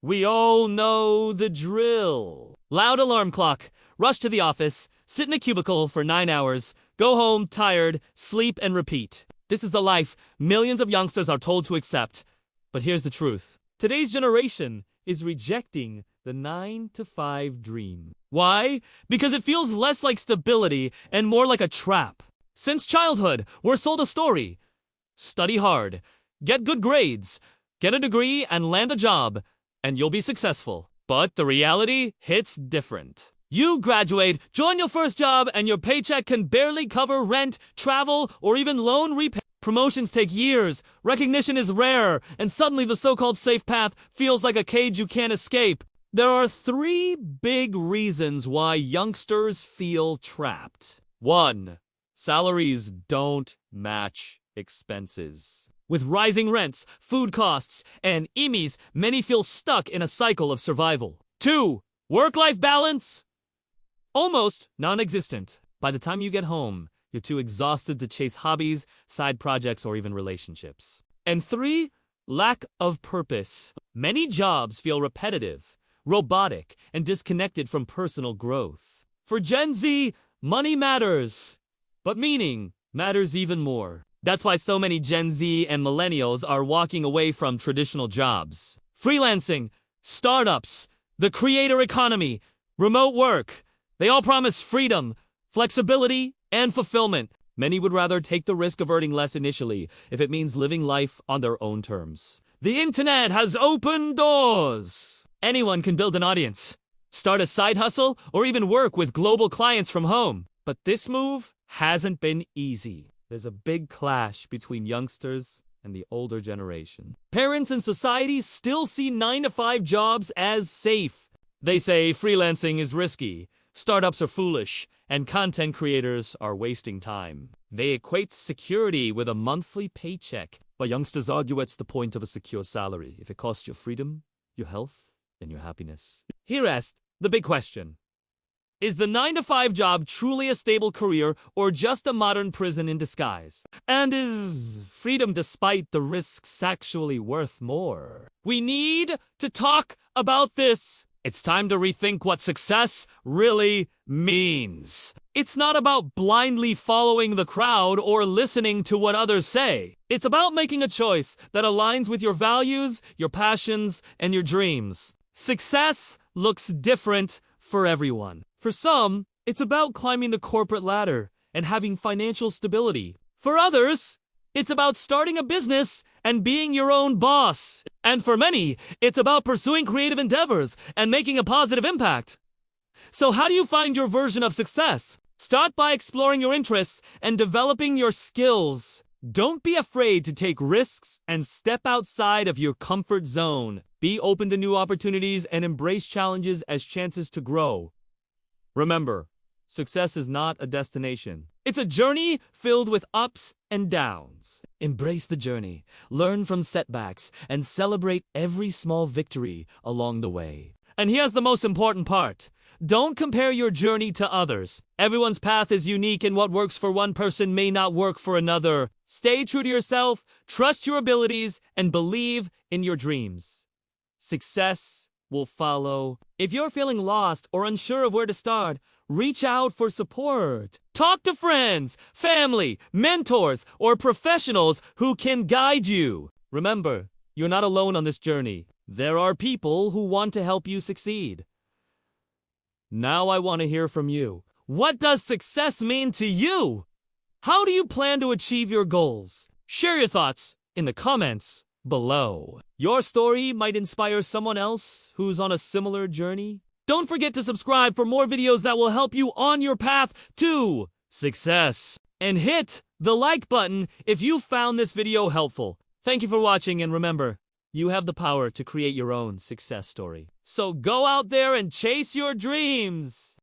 We all know the drill. Loud alarm clock, rush to the office, sit in a cubicle for 9 hours, go home tired, sleep and repeat. This is the life millions of youngsters are told to accept. But here's the truth. Today's generation is rejecting the 9-to-5 dream. Why? Because it feels less like stability and more like a trap. Since childhood, we're sold a story. Study hard, get good grades, get a degree and land a job, and you'll be successful. But the reality hits different. You graduate, join your first job, and your paycheck can barely cover rent, travel, or even loan repayment. Promotions take years, recognition is rare, and suddenly the so-called safe path feels like a cage you can't escape. There are 3 big reasons why youngsters feel trapped. 1. Salaries don't match expenses. With rising rents, food costs, and EMIs, many feel stuck in a cycle of survival. 2. Work-life balance? Almost non-existent. By the time you get home, you're too exhausted to chase hobbies, side projects, or even relationships. And 3. Lack of purpose. Many jobs feel repetitive, robotic, and disconnected from personal growth. For Gen Z, money matters, but meaning matters even more. That's why so many Gen Z and millennials are walking away from traditional jobs. Freelancing, startups, the creator economy, remote work. They all promise freedom, flexibility, and fulfillment. Many would rather take the risk of earning less initially if it means living life on their own terms. The internet has opened doors. Anyone can build an audience, start a side hustle, or even work with global clients from home. But this move hasn't been easy. There's a big clash between youngsters and the older generation. Parents and society still see 9-to-5 jobs as safe. They say freelancing is risky, startups are foolish, and content creators are wasting time. They equate security with a monthly paycheck. But youngsters argue it's the point of a secure salary if it costs your freedom, your health, and your happiness. Here rests the big question. Is the 9-to-5 job truly a stable career or just a modern prison in disguise? And is freedom despite the risks actually worth more? We need to talk about this. It's time to rethink what success really means. It's not about blindly following the crowd or listening to what others say. It's about making a choice that aligns with your values, your passions, and your dreams. Success looks different for everyone. For some, it's about climbing the corporate ladder and having financial stability. For others, it's about starting a business and being your own boss. And for many, it's about pursuing creative endeavors and making a positive impact. So how do you find your version of success? Start by exploring your interests and developing your skills. Don't be afraid to take risks and step outside of your comfort zone. Be open to new opportunities and embrace challenges as chances to grow. Remember, success is not a destination. It's a journey filled with ups and downs. Embrace the journey, learn from setbacks, and celebrate every small victory along the way. And here's the most important part. Don't compare your journey to others. Everyone's path is unique, and what works for one person may not work for another. Stay true to yourself, trust your abilities, and believe in your dreams. Success will follow. If you're feeling lost or unsure of where to start, reach out for support. Talk to friends, family, mentors, or professionals who can guide you. Remember, you're not alone on this journey. There are people who want to help you succeed. Now I want to hear from you. What does success mean to you? How do you plan to achieve your goals? Share your thoughts in the comments below. Your story might inspire someone else who's on a similar journey. Don't forget to subscribe for more videos that will help you on your path to success. And hit the like button if you found this video helpful. Thank you for watching, and remember, you have the power to create your own success story. So go out there and chase your dreams.